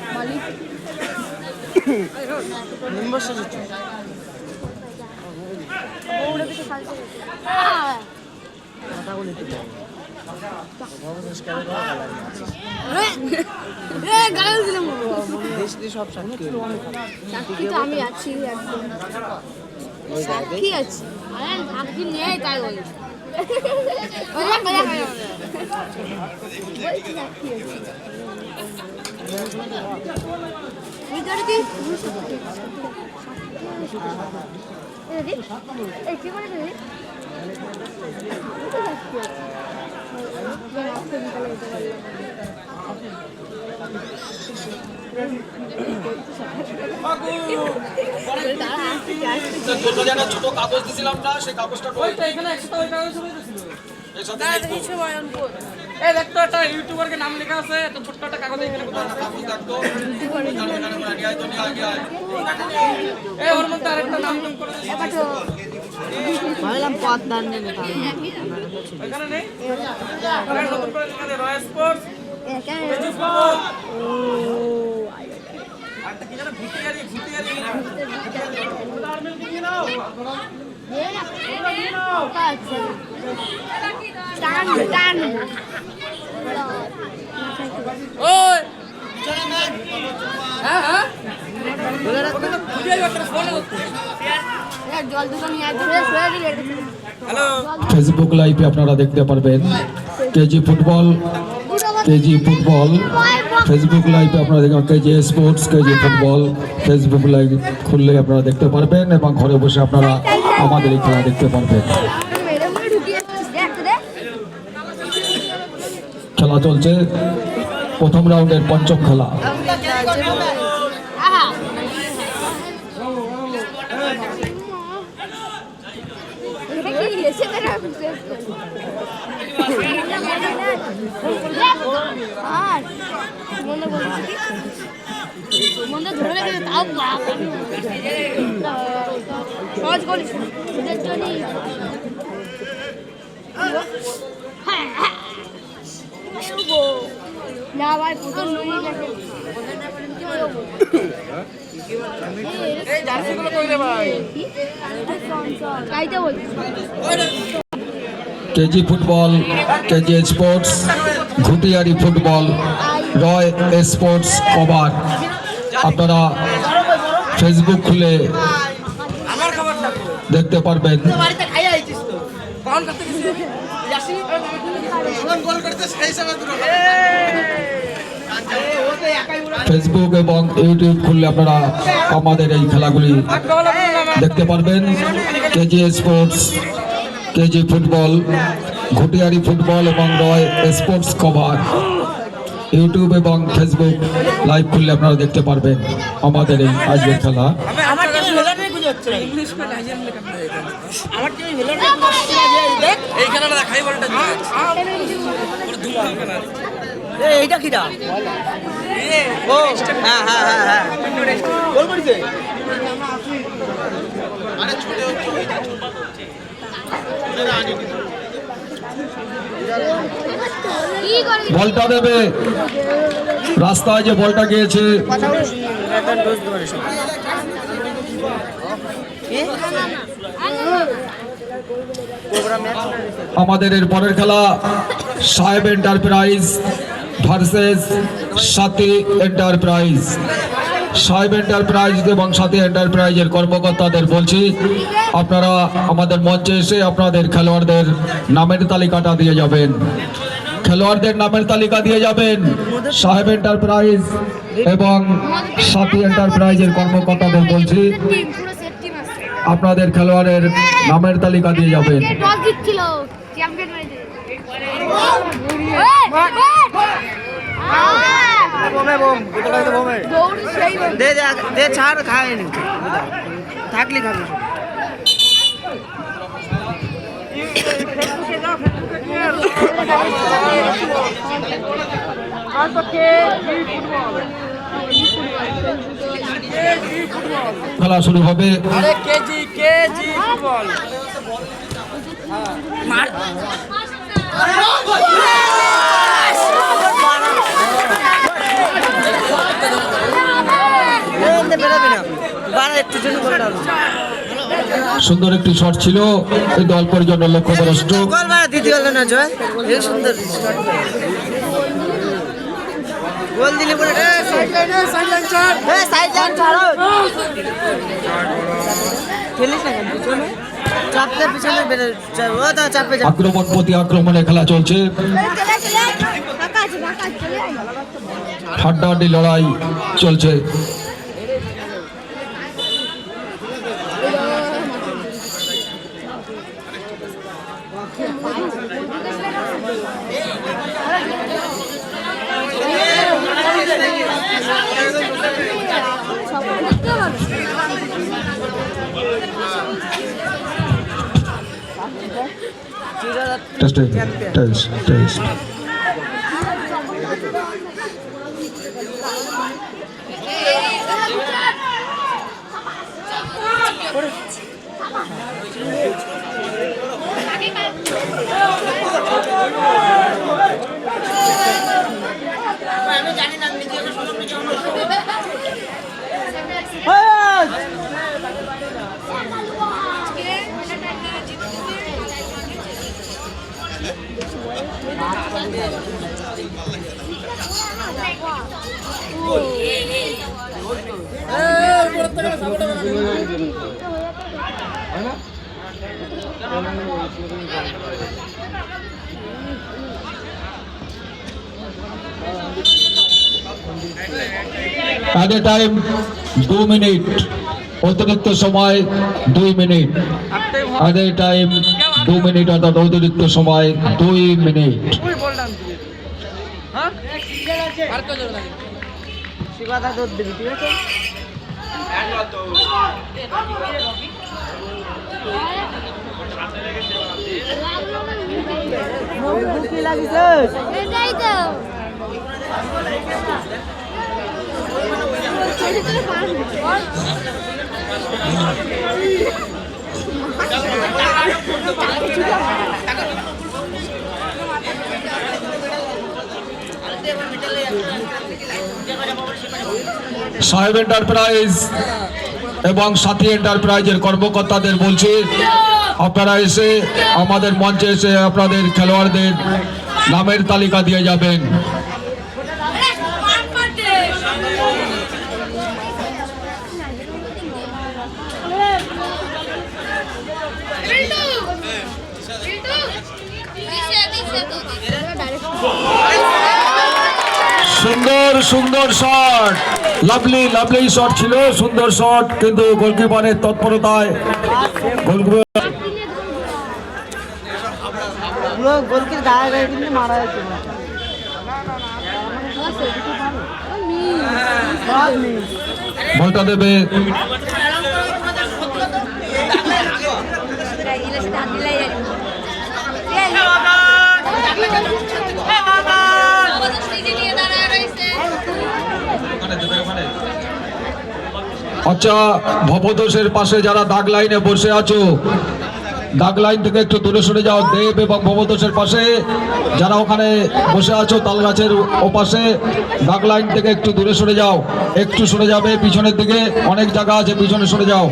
মালিক আমি আছি সাক্ষী আছি সাক্ষী নিয়ে তাই বলি কি করে ছোট কাগজ দিছিলাম না সেই কাগজটা দেখতো একটা ইউটিউবারকে নাম লেখা আছে এত ছোট্ট একটা কাগজ এখানে কাগজ দেখতো ওর মধ্যে আরেকটা নাম ভাবলাম পদ্মার নেই এখানে নেই নতুন করে লেখা আছে রয়্যাল স্পোর্টস ফেসবুক লাইভে আপনারা দেখতে পারবেন কেজি ফুটবল ফেসবুক লাইভে আপনারা দেখবেন KG sports KG football Facebook live খুললে আপনারা দেখতে পারবেন এবং ঘরে বসে আপনারা আমাদের এই খেলা দেখতে পারবেন। খেলা চলছে প্রথম রাউন্ডের পঞ্চম খেলা। KG football KG sports Ghutiari football Roy sports cover আপনারা ফেসবুক খুলে দেখতে পারবেন। ফেসবুক এবং ইউটিউব খুললে আপনারা আমাদের এই খেলাগুলি দেখতে পারবেন। KG sports KG football Ghutiari football এবং রয় স্পোর্টস কভার ইউটিউব এবং ফেসবুক লাইভ খুললে আপনারা দেখতে পারবেন আমাদের এই আজকের খেলা। এইটা কিটা ও হ্যাঁ হ্যাঁ হ্যাঁ হ্যাঁ গোল করেছে আরে ছোট বলটা দেবে রাস্তায় যে বলটা গিয়েছে আমাদের এর পরের খেলা সাহেব এন্টারপ্রাইজ ভার্সেস সাথী এন্টারপ্রাইজ। সাহেব এন্টারপ্রাইজ এবং সাথী এন্টারপ্রাইজের কর্মকর্তাদের বলছি আপনারা আমাদের মঞ্চে এসে আপনাদের খেলোয়াড়দের নামের তালিকাটা দিয়ে যাবেন। খেলোয়াড়দের নামের তালিকা দিয়ে যাবেন। সাহেব এন্টারপ্রাইজ এবং সাথী এন্টারপ্রাইজের কর্মকর্তাদের বলছি আপনাদের খেলোয়াড়ের নামের তালিকা দিয়ে যাবেন। কে টস জিতছিল চ্যাম্পিয়ন হয়েছে দৌড় সেই দে দে দে ছাড় খায়নি থাকলি খাবি খেলা শুরু হবে। আরে কেজি কেজি ফুটবল মার বেরোবি না বাড়া একটু জন্য করে দাও সুন্দর একটি শট ছিল, এই দল পরিজন্য লক্ষ্যভ্রষ্ট। গোল মারা দিতে হলো না জয়, এই সুন্দর গোল দিলে পরে সাইডলাইন ছাড়ো খেলিস না কেন পিছনে চাপতে পিছনে বেরে ও তো চাপে যা আক্রমণ প্রতি আক্রমণে খেলা চলছে, হাড্ডাহাড্ডি লড়াই চলছে। টেস্ট আগে টাইম 2 মিনিট, অতিরিক্ত সময় 2 মিনিট। আগে টাইম 2 মিনিট অর্থাৎ অতিরিক্ত সময় 2 মিনিট। শিবাদা দুধ দিবি ঠিক আছে কি লাগিছে এটাই তো সাহেব এন্টারপ্রাইজ এবং সাথী এন্টারপ্রাইজের কর্মকর্তাদের বলছি, আপনারা এসে আমাদের মঞ্চে এসে আপনাদের খেলোয়াড়দের নামের তালিকা দিয়ে যাবেন। সুন্দর সুন্দর শট, লাভলি লাভলি শট ছিল, সুন্দর শট, কিন্তু গোলকিপারের তৎপরতায় গোলকির গায়ে গায়ে কিন্তু মারা হয়েছে বলটা দেবে আচ্ছা, ভবতোষের পাশে যারা দাগ লাইনে বসে আছো, দাগ লাইন থেকে একটু দূরে সরে যাও। দেব এবং ভবতোষের পাশে যারা ওখানে বসে আছো তাল গাছের ওপাশে, দাগ লাইন থেকে একটু দূরে সরে যাও, একটু সরে যাবে পিছনের দিকে, অনেক জায়গা আছে, পিছনে সরে যাও।